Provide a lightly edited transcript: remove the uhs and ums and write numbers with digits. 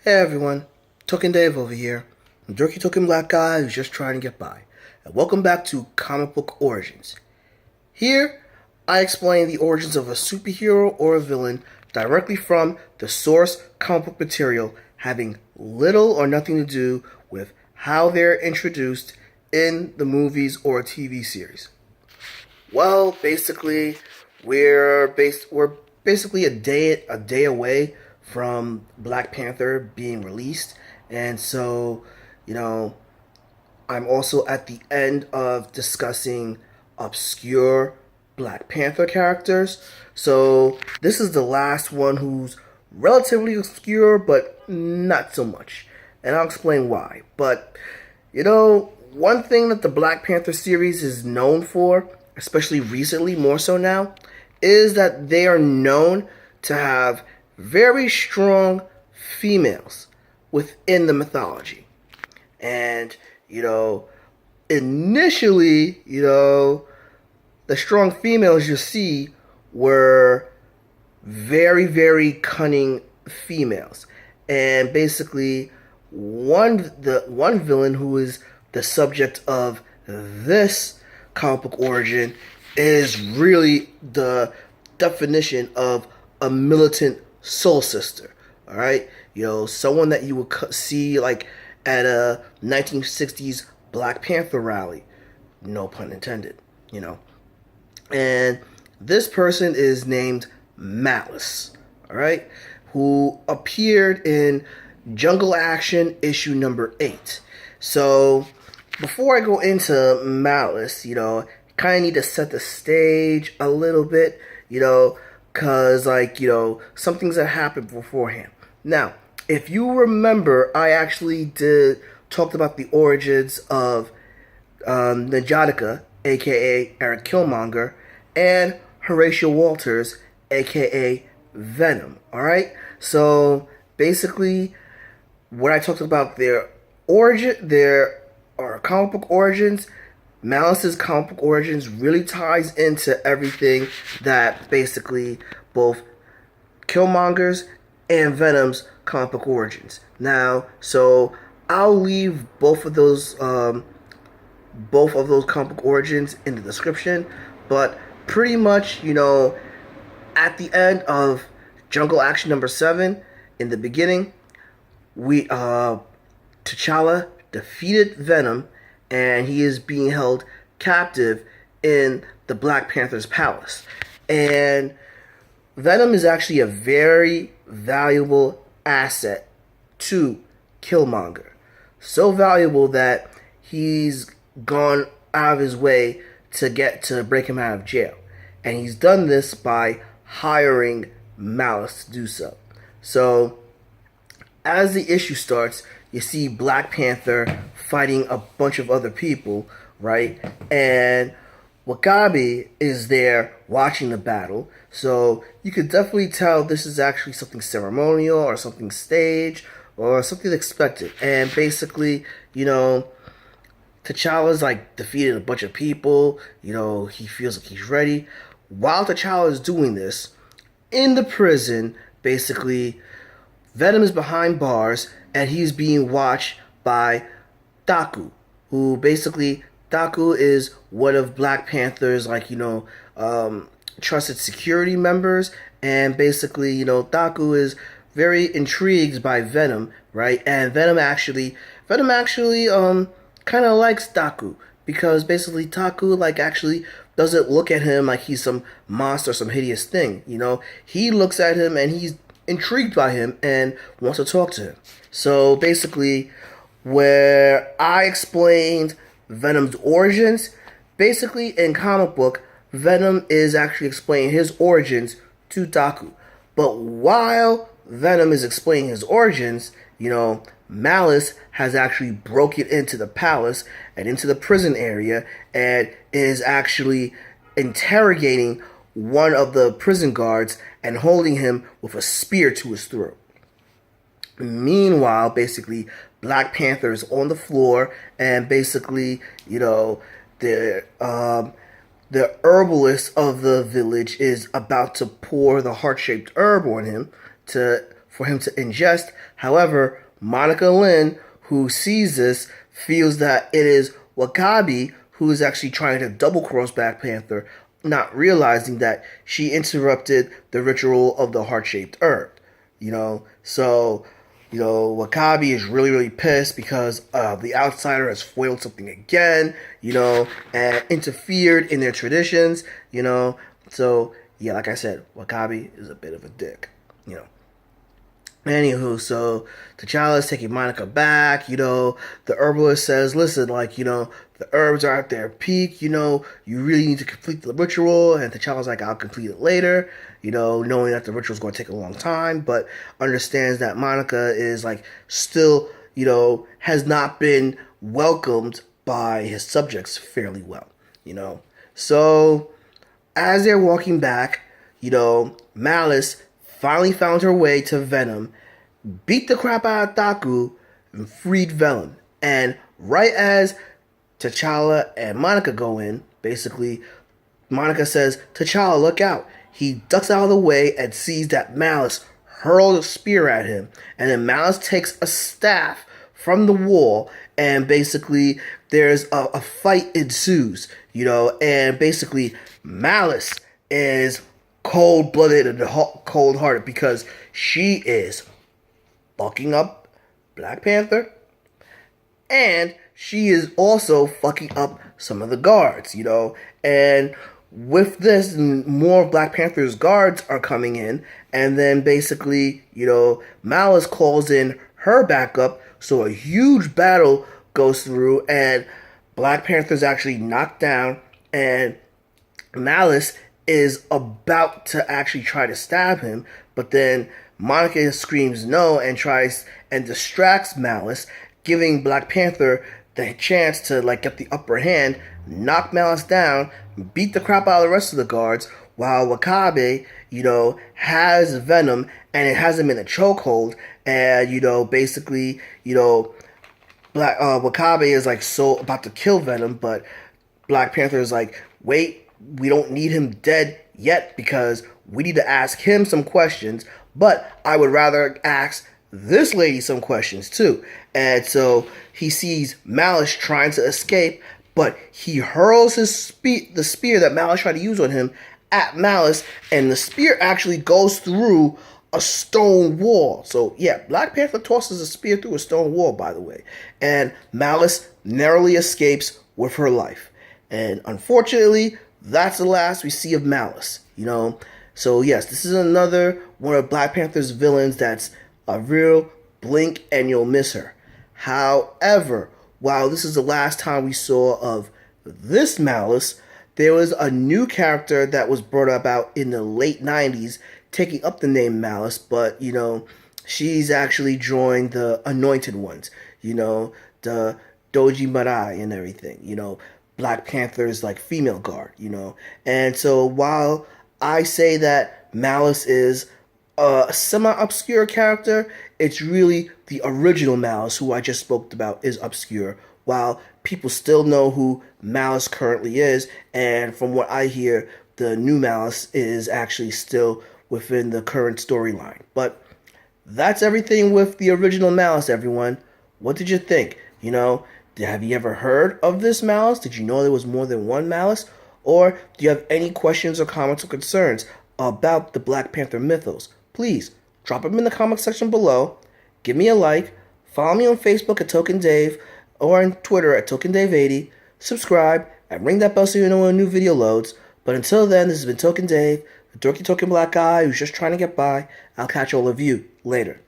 Hey everyone, Token Dave over here. I'm Jerky Token Black Guy who's just trying to get by. And welcome back to Comic Book Origins. Here, I explain the origins of a superhero or a villain directly from the source comic book material, having little or nothing to do with how they're introduced in the movies or TV series. Well, basically, we're basically a day away from Black Panther being released, and so I'm also at the end of discussing obscure Black Panther characters. So this is the last one who's relatively obscure, but not so much, and I'll explain why. But one thing that the Black Panther series is known for, especially recently, more so now, is that they are known to have very strong females within the mythology. And, initially, the strong females you see were very, very cunning females. And basically, one villain who is the subject of this comic book origin is really the definition of a militant soul sister. All right, someone that you would see like at a 1960s Black Panther rally, no pun intended. And this person is named Malice. All right, who appeared in Jungle Action issue number 8. So before I go into Malice, kind of need to set the stage a little bit, because, some things that happened beforehand. Now, if you remember, I actually talked about the origins of Najadika, a.k.a. Eric Killmonger, and Horatio Walters, a.k.a. Venom, alright? So, basically, when I talked about their comic book origins, Malice's comic book origins really ties into everything that basically both Killmonger's and Venom's comic book origins. Now, so I'll leave both of those comic book origins in the description, but pretty much, at the end of Jungle Action number 7, in the beginning, T'Challa defeated Venom, and he is being held captive in the Black Panther's palace. And Venom is actually a very valuable asset to Killmonger. So valuable that he's gone out of his way to break him out of jail. And he's done this by hiring Malice to do so. So, as the issue starts, you see Black Panther fighting a bunch of other people, right? And Wakabi is there watching the battle. So you could definitely tell this is actually something ceremonial or something staged or something expected. And basically, T'Challa's defeated a bunch of people. He feels like he's ready. While T'Challa is doing this, in the prison, basically, Venom is behind bars, and he's being watched by Daku, who basically, Daku is one of Black Panther's, trusted security members, and basically, Daku is very intrigued by Venom, right? And Venom actually, kind of likes Daku, because basically Daku, actually doesn't look at him like he's some monster, some hideous thing, He looks at him, and he's intrigued by him and wants to talk to him. So basically, where I explained Venom's origins, basically in comic book, Venom is actually explaining his origins to Daku. But while Venom is explaining his origins, Malice has actually broken into the palace and into the prison area and is actually interrogating one of the prison guards and holding him with a spear to his throat. Meanwhile, basically, Black Panther is on the floor, and basically, the herbalist of the village is about to pour the heart-shaped herb on him for him to ingest. However, Monica Lynn, who sees this, feels that it is W'Kabi who is actually trying to double-cross Black Panther, not realizing that she interrupted the ritual of the heart-shaped herb. So W'Kabi is really, really pissed because the outsider has foiled something again, and interfered in their traditions, So, yeah, like I said, W'Kabi is a bit of a dick. Anywho, so T'Challa is taking Monica back, the herbalist says, listen, the herbs are at their peak, you really need to complete the ritual, and T'Challa's like, I'll complete it later, knowing that the ritual is going to take a long time, but understands that Monica is, still, has not been welcomed by his subjects fairly well, So, as they're walking back, Malice finally found her way to Venom, beat the crap out of Taku, and freed Venom. And right as T'Challa and Monica go in, basically, Monica says, T'Challa, look out. He ducks out of the way and sees that Malice hurled a spear at him. And then Malice takes a staff from the wall, and basically there's a fight ensues, and basically Malice is cold-blooded and cold-hearted because she is fucking up Black Panther, and she is also fucking up some of the guards, and with this, more of Black Panther's guards are coming in, and then basically, Malice calls in her backup, so a huge battle goes through, and Black Panther's actually knocked down, and Malice is about to actually try to stab him, but then Monica screams no and tries and distracts Malice, giving Black Panther the chance to get the upper hand, knock Malice down, beat the crap out of the rest of the guards, while W'Kabi, has Venom and it has him in a chokehold, and basically, W'Kabi is so about to kill Venom, but Black Panther is like, wait, we don't need him dead yet because we need to ask him some questions, but I would rather ask this lady some questions too. And so he sees Malice trying to escape, but he hurls the spear that Malice tried to use on him at Malice, and the spear actually goes through a stone wall. So yeah, Black Panther tosses a spear through a stone wall, by the way, and Malice narrowly escapes with her life. And unfortunately, that's the last we see of Malice, So yes, this is another one of Black Panther's villains that's a real blink and you'll miss her. However, while this is the last time we saw of this Malice, there was a new character that was brought about in the late 90s taking up the name Malice, but, she's actually joined the Anointed Ones, the Doji Marai and everything, Black Panther's female guard, And so while I say that Malice is a semi-obscure character, it's really the original Malice, who I just spoke about, is obscure, while people still know who Malice currently is, and from what I hear, the new Malice is actually still within the current storyline. But that's everything with the original Malice, everyone. What did you think? Have you ever heard of this Malice? Did you know there was more than one Malice? Or do you have any questions or comments or concerns about the Black Panther mythos? Please drop them in the comment section below. Give me a like. Follow me on Facebook at Token Dave or on Twitter at Token Dave 80. Subscribe and ring that bell so you know when a new video loads. But until then, this has been Token Dave, the dorky token black guy who's just trying to get by. I'll catch all of you later.